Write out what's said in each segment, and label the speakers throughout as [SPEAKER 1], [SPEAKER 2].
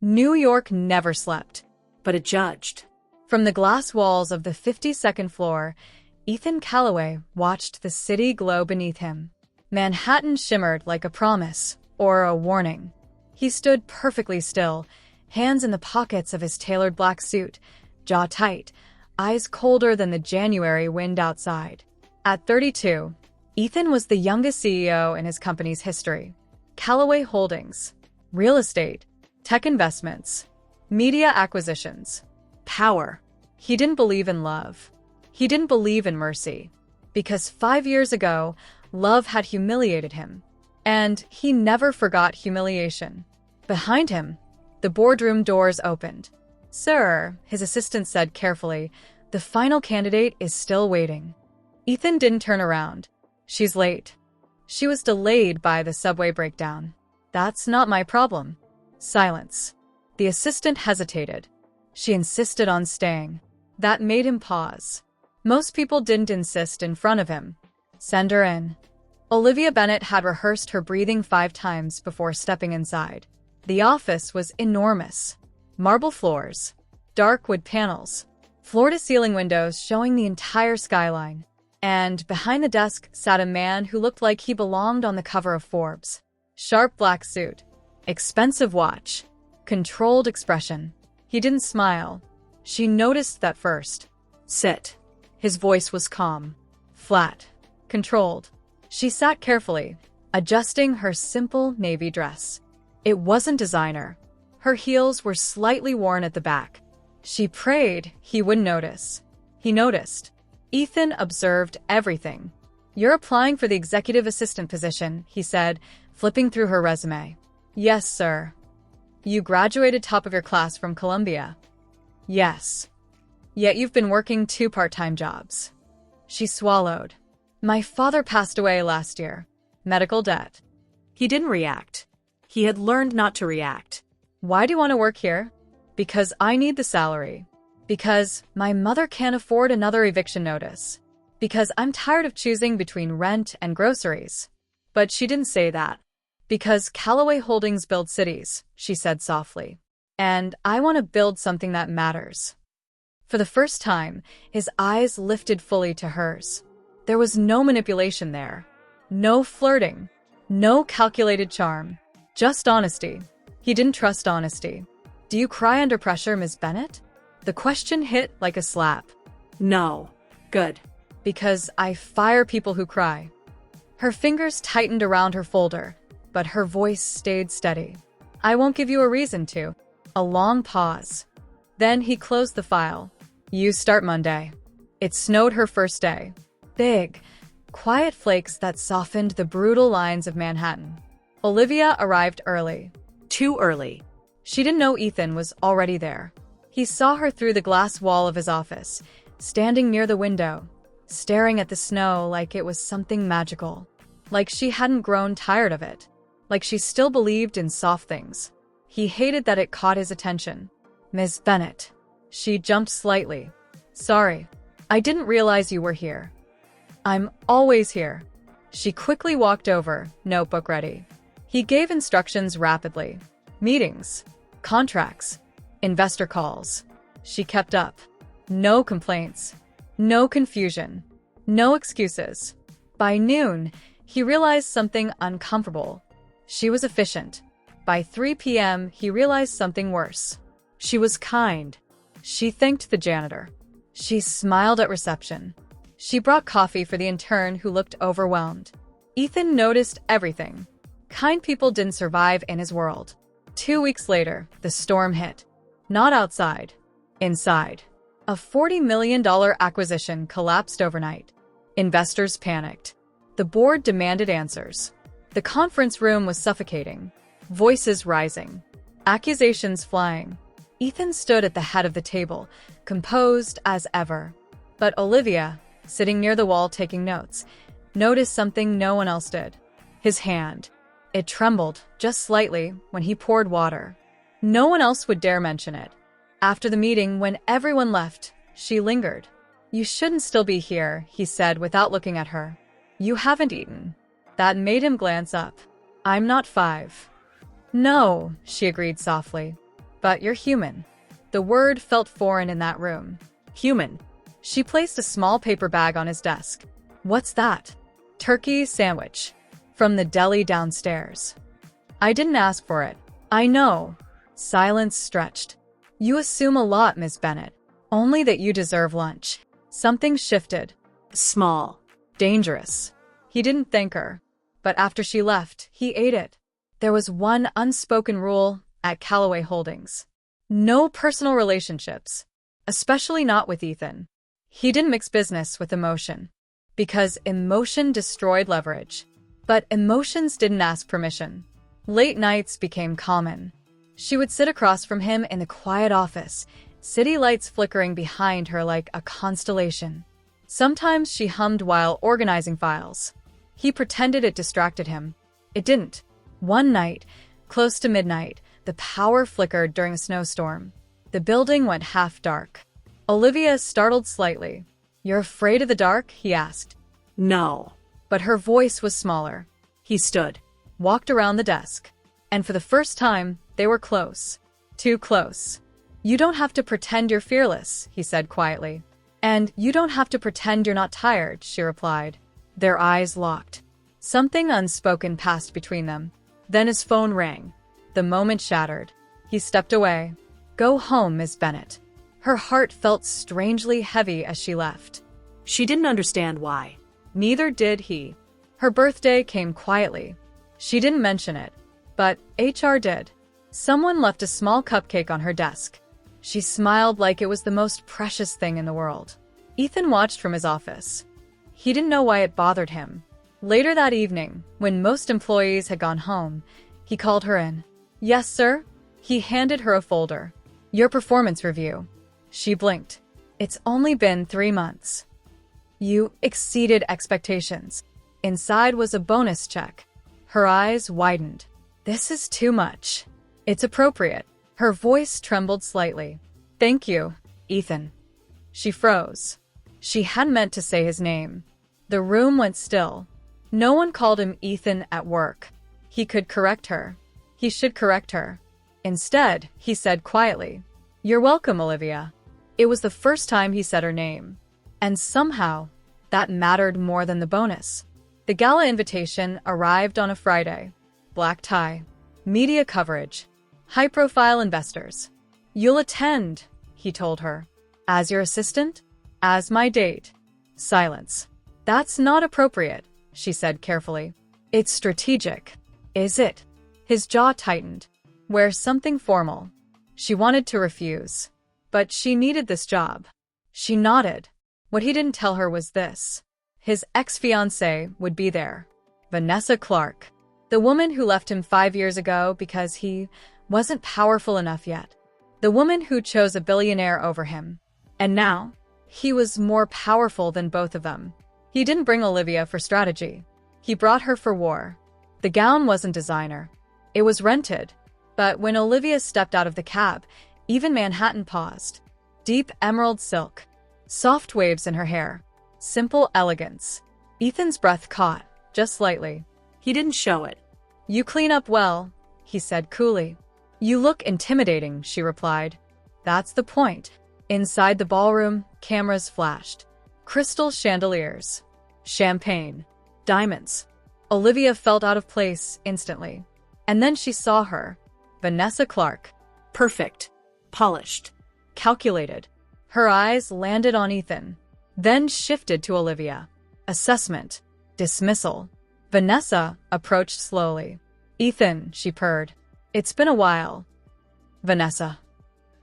[SPEAKER 1] New York never slept.
[SPEAKER 2] But it judged.
[SPEAKER 1] From the glass walls of the 52nd floor, Ethan Calloway watched the city glow beneath him. Manhattan shimmered like a promise or a warning. He stood perfectly still, hands in the pockets of his tailored black suit, jaw tight, eyes colder than the January wind outside. At 32, Ethan was the youngest CEO in his company's history. Calloway Holdings, real estate, tech investments, media acquisitions, power. He didn't believe in love. He didn't believe in mercy. Because 5 years ago, love had humiliated him. And he never forgot humiliation. Behind him, the boardroom doors opened. "Sir," his assistant said carefully, "the final candidate is still waiting." Ethan didn't turn around. "She's late." She was delayed by the subway breakdown. "That's not my problem." Silence. The assistant hesitated. She insisted on staying. That made him pause. Most people didn't insist in front of him. "Send her in." Olivia Bennett had rehearsed her breathing 5 times before stepping inside. The office was enormous. Marble floors, dark wood panels, floor-to-ceiling windows showing the entire skyline. And behind the desk sat a man who looked like he belonged on the cover of Forbes. Sharp black suit, expensive watch, controlled expression. He didn't smile. She noticed that first. "Sit." His voice was calm, flat, controlled. She sat carefully, adjusting her simple navy dress. It wasn't designer. Her heels were slightly worn at the back. She prayed he wouldn't notice. He noticed. Ethan observed everything. "You're applying for the executive assistant position," he said, flipping through her resume. "Yes, sir." "You graduated top of your class from Columbia." "Yes." "Yet you've been working 2 part-time jobs." She swallowed. "My father passed away last year. Medical debt."
[SPEAKER 2] He didn't react. He had learned not to react.
[SPEAKER 1] "Why do you want to work here?" "Because I need the salary. Because my mother can't afford another eviction notice. Because I'm tired of choosing between rent and groceries." But she didn't say that. "Because Calloway Holdings build cities," she said softly. "And I want to build something that matters." For the first time, his eyes lifted fully to hers. There was no manipulation there. No flirting. No calculated charm. Just honesty. He didn't trust honesty. "Do you cry under pressure, Ms. Bennett?" The question hit like a slap.
[SPEAKER 2] "No."
[SPEAKER 1] "Good. Because I fire people who cry." Her fingers tightened around her folder, but her voice stayed steady. "I won't give you a reason to." A long pause. Then he closed the file. "You start Monday." It snowed her first day. Big, quiet flakes that softened the brutal lines of Manhattan. Olivia arrived early.
[SPEAKER 2] Too early.
[SPEAKER 1] She didn't know Ethan was already there. He saw her through the glass wall of his office, standing near the window, staring at the snow like it was something magical. Like she hadn't grown tired of it. Like she still believed in soft things. He hated that it caught his attention. "Ms. Bennett." She jumped slightly. "Sorry. I didn't realize you were here." "I'm always here." She quickly walked over, notebook ready. He gave instructions rapidly. Meetings, contracts, investor calls. She kept up. No complaints. No confusion. No excuses. By noon, he realized something uncomfortable. She was efficient. By 3 p.m., he realized something worse. She was kind. She thanked the janitor. She smiled at reception. She brought coffee for the intern who looked overwhelmed. Ethan noticed everything. Kind people didn't survive in his world. 2 weeks later, the storm hit. Not outside. Inside. A $40 million acquisition collapsed overnight. Investors panicked. The board demanded answers. The conference room was suffocating. Voices rising. Accusations flying. Ethan stood at the head of the table, composed as ever. But Olivia, sitting near the wall taking notes, noticed something no one else did. His hand. It trembled, just slightly, when he poured water. No one else would dare mention it. After the meeting, when everyone left, she lingered. "You shouldn't still be here," he said without looking at her. "You haven't eaten." That made him glance up. "I'm not 5. "No," she agreed softly. But you're human. The word felt foreign in that room.
[SPEAKER 2] Human.
[SPEAKER 1] She placed a small paper bag on his desk. What's that? Turkey sandwich. From the deli downstairs. I didn't ask for it. I know. Silence stretched. You assume a lot, Miss Bennett. Only that you deserve lunch. Something shifted.
[SPEAKER 2] Small.
[SPEAKER 1] Dangerous. He didn't thank her. But after she left, he ate it. There was one unspoken rule at Calloway Holdings. No personal relationships. Especially not with Ethan. He didn't mix business with emotion. Because emotion destroyed leverage. But emotions didn't ask permission. Late nights became common. She would sit across from him in the quiet office, city lights flickering behind her like a constellation. Sometimes she hummed while organizing files. He pretended it distracted him. It didn't. One night, close to midnight, the power flickered during a snowstorm. The building went half dark. Olivia startled slightly. You're afraid of the dark? He asked.
[SPEAKER 2] No.
[SPEAKER 1] But her voice was smaller.
[SPEAKER 2] He stood.
[SPEAKER 1] Walked around the desk. And for the first time, they were close. Too close. You don't have to pretend you're fearless, he said quietly. And you don't have to pretend you're not tired, she replied. Their eyes locked. Something unspoken passed between them. Then his phone rang. The moment shattered. He stepped away. Go home, Miss Bennett. Her heart felt strangely heavy as she left.
[SPEAKER 2] She didn't understand why.
[SPEAKER 1] Neither did he. Her birthday came quietly. She didn't mention it, but HR did. Someone left a small cupcake on her desk. She smiled like it was the most precious thing in the world. Ethan watched from his office. He didn't know why it bothered him. Later that evening, when most employees had gone home, he called her in. Yes, sir? He handed her a folder. Your performance review. She blinked. It's only been 3 months. You exceeded expectations. Inside was a bonus check. Her eyes widened. This is too much. It's appropriate. Her voice trembled slightly. Thank you, Ethan. She froze. She hadn't meant to say his name. The room went still. No one called him Ethan at work. He could correct her. He should correct her. Instead, he said quietly, You're welcome, Olivia. It was the first time he said her name. And somehow, that mattered more than the bonus. The gala invitation arrived on a Friday. Black tie. Media coverage. High-profile investors. You'll attend, he told her. As your assistant? As my date. Silence. That's not appropriate, she said carefully. It's strategic. Is it? His jaw tightened. Wear something formal. She wanted to refuse. But she needed this job. She nodded. What he didn't tell her was this. His ex-fiancée would be there. Vanessa Clark. The woman who left him 5 years ago because he wasn't powerful enough yet. The woman who chose a billionaire over him. And now, he was more powerful than both of them. He didn't bring Olivia for strategy. He brought her for war. The gown wasn't designer. It was rented. But when Olivia stepped out of the cab, even Manhattan paused. Deep emerald silk. Soft waves in her hair. Simple elegance. Ethan's breath caught, just slightly.
[SPEAKER 2] He didn't show it.
[SPEAKER 1] You clean up well, he said coolly. You look intimidating, she replied. That's the point. Inside the ballroom, cameras flashed. Crystal chandeliers. Champagne. Diamonds. Olivia felt out of place instantly. And then she saw her. Vanessa Clark.
[SPEAKER 2] Perfect. Polished.
[SPEAKER 1] Calculated. Her eyes landed on Ethan. Then shifted to Olivia. Assessment. Dismissal. Vanessa approached slowly. Ethan, she purred. It's been a while. Vanessa.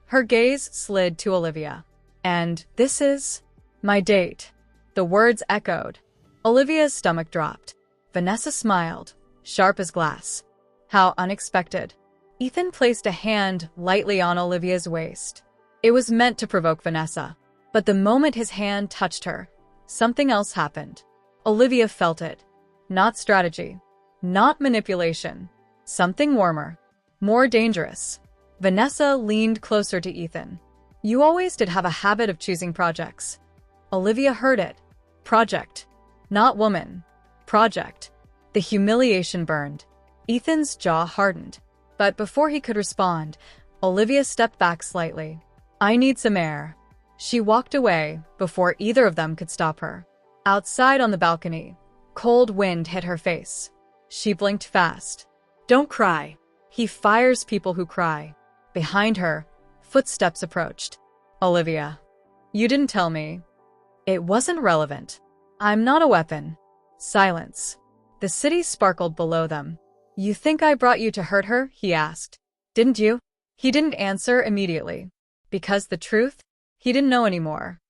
[SPEAKER 1] Her gaze slid to Olivia. And this is my date. The words echoed. Olivia's stomach dropped. Vanessa smiled, sharp as glass. How unexpected. Ethan placed a hand lightly on Olivia's waist. It was meant to provoke Vanessa. But the moment his hand touched her, something else happened. Olivia felt it. Not strategy. Not manipulation. Something warmer. More dangerous. Vanessa leaned closer to Ethan. You always did have a habit of choosing projects. Olivia heard it. Project. Not woman. Project. The humiliation burned. Ethan's jaw hardened. But before he could respond, Olivia stepped back slightly. I need some air. She walked away before either of them could stop her. Outside on the balcony, cold wind hit her face. She blinked fast.
[SPEAKER 2] Don't cry.
[SPEAKER 1] He fires people who cry. Behind her, footsteps approached. Olivia. You didn't tell me. It wasn't relevant. I'm not a weapon. Silence. The city sparkled below them. You think I brought you to hurt her? He asked. Didn't you? He didn't answer immediately. Because the truth? He didn't know anymore.